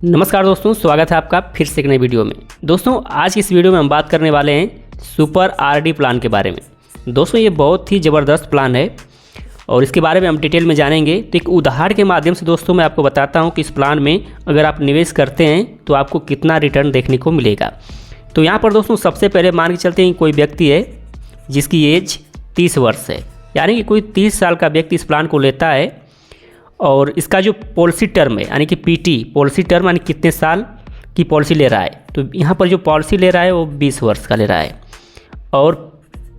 नमस्कार दोस्तों, स्वागत है आपका फिर से एक नई वीडियो में। दोस्तों आज की इस वीडियो में हम बात करने वाले हैं सुपर आरडी प्लान के बारे में। दोस्तों ये बहुत ही ज़बरदस्त प्लान है और इसके बारे में हम डिटेल में जानेंगे। तो एक उदाहरण के माध्यम से दोस्तों मैं आपको बताता हूं कि इस प्लान में अगर आप निवेश करते हैं तो आपको कितना रिटर्न देखने को मिलेगा। तो यहाँ पर दोस्तों सबसे पहले मान के चलते हैं कोई व्यक्ति है जिसकी एज 30 वर्ष है, यानी कि कोई 30 साल का व्यक्ति इस प्लान को लेता है और इसका जो पॉलिसी टर्म है यानी कि पीटी पॉलिसी टर्म यानी कितने साल की पॉलिसी ले रहा है, तो यहाँ पर जो पॉलिसी ले रहा है वो 20 वर्ष का ले रहा है। और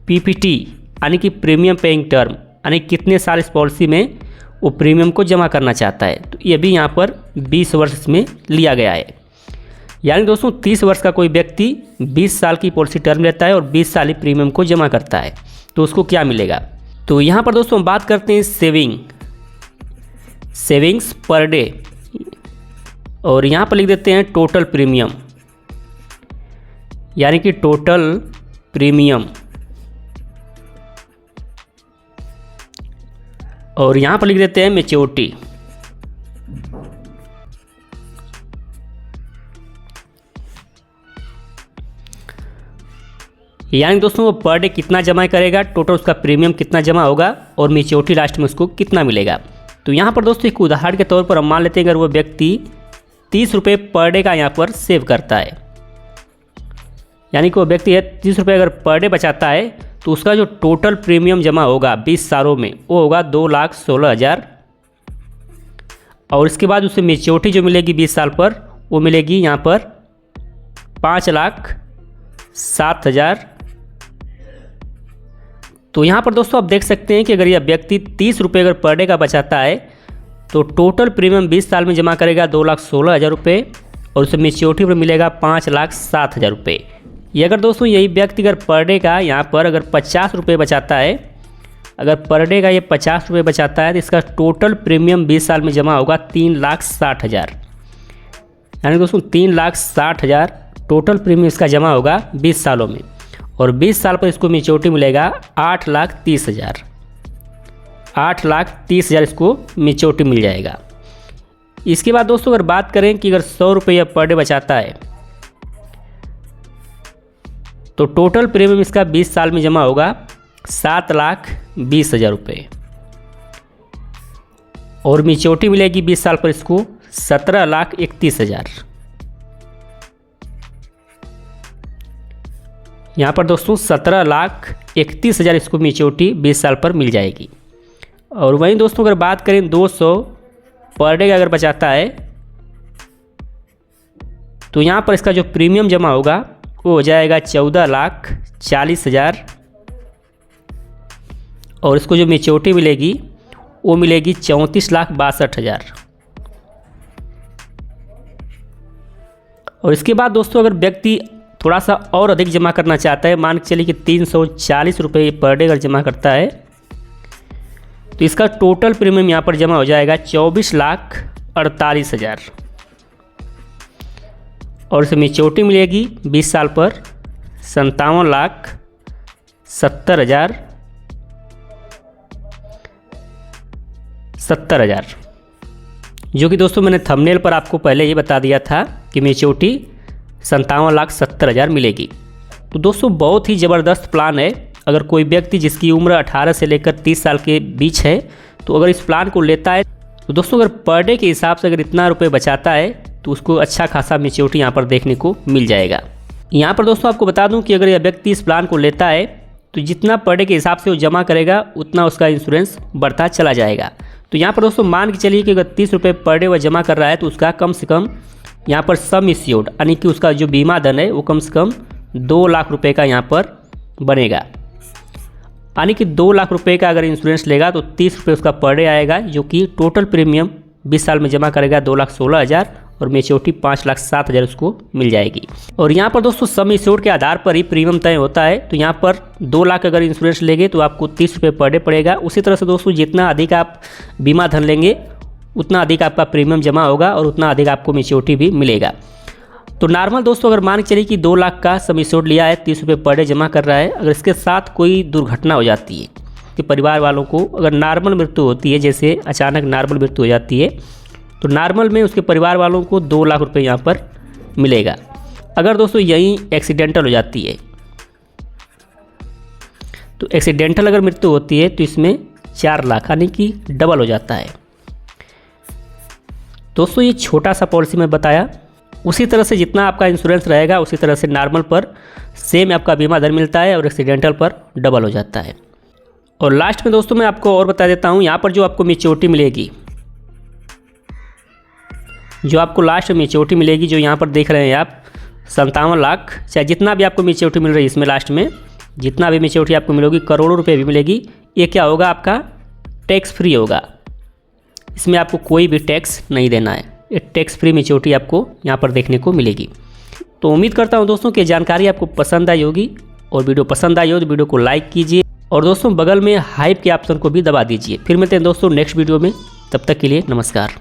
पीपीटी यानी कि प्रीमियम पेइंग टर्म यानी कितने साल इस पॉलिसी में वो प्रीमियम को जमा करना चाहता है, तो ये भी यहाँ पर 20 वर्ष इसमें लिया गया है। यानी दोस्तों 30 वर्ष का कोई व्यक्ति 20 साल की पॉलिसी टर्म लेता है और 20 साल ही प्रीमियम को जमा करता है, तो उसको क्या मिलेगा। तो यहाँ पर दोस्तों हम बात करते हैं सेविंग्स पर डे, और यहाँ पर लिख देते हैं टोटल प्रीमियम, यानी कि टोटल प्रीमियम। और यहाँ पर लिख देते हैं मैच्योरिटी। यानी दोस्तों वो पर डे कितना जमा करेगा, टोटल उसका प्रीमियम कितना जमा होगा और मैच्योरिटी लास्ट में उसको कितना मिलेगा। तो यहाँ पर दोस्तों एक उदाहरण के तौर पर हम मान लेते हैं अगर वो व्यक्ति 30 रुपये पर डे का यहाँ पर सेव करता है, यानी कि वो व्यक्ति है 30 रुपये अगर पर डे बचाता है तो उसका जो टोटल प्रीमियम जमा होगा 20 सालों में वो होगा 2,16,000। और इसके बाद उसे मैच्योरिटी जो मिलेगी 20 साल पर वो मिलेगी यहाँ पर 5,07,000। तो यहाँ पर दोस्तों आप देख सकते हैं कि अगर यह व्यक्ति 30 रुपये अगर पर डे का बचाता है तो टोटल प्रीमियम 20 साल में जमा करेगा 2,16,000 रुपये और उसे मैच्योरिटी पर मिलेगा 5,07,000 रुपये। ये अगर दोस्तों यही व्यक्ति अगर पर डे का यहाँ पर अगर 50 रुपये बचाता है, अगर पर डे का ये 50 रुपये बचाता है तो इसका टोटल प्रीमियम 20 साल में जमा होगा 3,60,000। यानी दोस्तों 3,60,000 टोटल प्रीमियम इसका जमा होगा 20 सालों में, और 20 साल पर इसको मैच्योरिटी मिलेगा 8,30,000। 8,30,000 इसको मैच्योरिटी मिल जाएगा। इसके बाद दोस्तों अगर बात करें कि अगर 100 रुपये पर डे बचाता है तो टोटल प्रीमियम इसका 20 साल में जमा होगा 7,20,000 रुपये, और मैच्योरिटी मिलेगी 20 साल पर इसको 17,31,000। यहाँ पर दोस्तों 17,31,000 इसको मैच्योरिटी 20 साल पर मिल जाएगी। और वहीं दोस्तों अगर बात करें 200 पर डे का अगर बचाता है तो यहाँ पर इसका जो प्रीमियम जमा होगा वो हो जाएगा 14,40,000, और इसको जो मैच्योरिटी मिलेगी वो मिलेगी 34,62,000। और इसके बाद दोस्तों अगर व्यक्ति थोड़ा सा और अधिक जमा करना चाहता है, मान के चलिए कि 340 रुपये पर डे अगर जमा करता है तो इसका टोटल प्रीमियम यहाँ पर जमा हो जाएगा 24,48,000, और इसे मैच्योरिटी मिलेगी 20 साल पर 57,70,000, जो कि दोस्तों मैंने थंबनेल पर आपको पहले ही बता दिया था कि मैच्योरिटी 57,70,000 मिलेगी। तो दोस्तों बहुत ही ज़बरदस्त प्लान है। अगर कोई व्यक्ति जिसकी उम्र 18 से लेकर 30 साल के बीच है तो अगर इस प्लान को लेता है तो दोस्तों अगर पर डे के हिसाब से अगर इतना रुपये बचाता है तो उसको अच्छा खासा मैच्योरिटी यहाँ पर देखने को मिल जाएगा। यहाँ पर दोस्तों आपको बता दूँ कि अगर यह व्यक्ति इस प्लान को लेता है तो जितना पर डे के हिसाब से वो जमा करेगा उतना उसका इंश्योरेंस बढ़ता चला जाएगा। तो यहाँ पर दोस्तों मान के चलिए कि अगर 30 रुपये पर डे वह जमा कर रहा है तो उसका कम से कम यहाँ पर सम इश्योर्ड यानी कि उसका जो बीमा धन है वो कम से कम 2 लाख रुपए का यहाँ पर बनेगा। यानी कि 2 लाख रुपए का अगर इंश्योरेंस लेगा तो 30 रुपये उसका पर डे आएगा, जो कि टोटल प्रीमियम 20 साल में जमा करेगा 2,16,000 और मैच्योरिटी 5,07,000 उसको मिल जाएगी। और यहाँ पर दोस्तों सम इश्योर्ड के आधार पर ही प्रीमियम तय होता है। तो यहाँ पर 2 लाख अगर इंश्योरेंस लेंगे तो आपको 30 रुपये पर डे पड़ेगा। उसी तरह से दोस्तों जितना अधिक आप बीमा धन लेंगे उतना अधिक आपका प्रीमियम जमा होगा और उतना अधिक आपको मैच्योरिटी भी मिलेगा। तो नॉर्मल दोस्तों अगर मान के चलिए कि 2 लाख का सम इश्योर्ड लिया है, 30 रुपये पर डे जमा कर रहा है, अगर इसके साथ कोई दुर्घटना हो जाती है कि परिवार वालों को अगर नॉर्मल मृत्यु होती है, जैसे अचानक नॉर्मल मृत्यु हो जाती है, तो नॉर्मल में उसके परिवार वालों को 2 लाख रुपए यहाँ पर मिलेगा। अगर दोस्तों यहीं एक्सीडेंटल हो जाती है, तो एक्सीडेंटल अगर मृत्यु होती है तो इसमें 4 लाख यानी कि डबल हो जाता है। दोस्तों ये छोटा सा पॉलिसी में बताया, उसी तरह से जितना आपका इंश्योरेंस रहेगा उसी तरह से नॉर्मल पर सेम आपका बीमा दर मिलता है और एक्सीडेंटल पर डबल हो जाता है। और लास्ट में दोस्तों मैं आपको और बता देता हूँ, यहाँ पर जो आपको मैच्योरिटी मिलेगी, जो आपको लास्ट में मैच्योरिटी मिलेगी, जो यहाँ पर देख रहे हैं आप 57 लाख, चाहे जितना भी आपको मैच्योरिटी मिल रही है इसमें लास्ट में जितना भी मैच्योरिटी आपको मिलेगी, करोड़ों रुपए भी मिलेगी, ये क्या होगा आपका टैक्स फ्री होगा। इसमें आपको कोई भी टैक्स नहीं देना है, ये टैक्स फ्री मैच्योरिटी आपको यहाँ पर देखने को मिलेगी। तो उम्मीद करता हूँ दोस्तों कि जानकारी आपको पसंद आई होगी, और वीडियो पसंद आई हो तो वीडियो को लाइक कीजिए और दोस्तों बगल में हाइप के ऑप्शन को भी दबा दीजिए। फिर मिलते हैं दोस्तों नेक्स्ट वीडियो में, तब तक के लिए नमस्कार।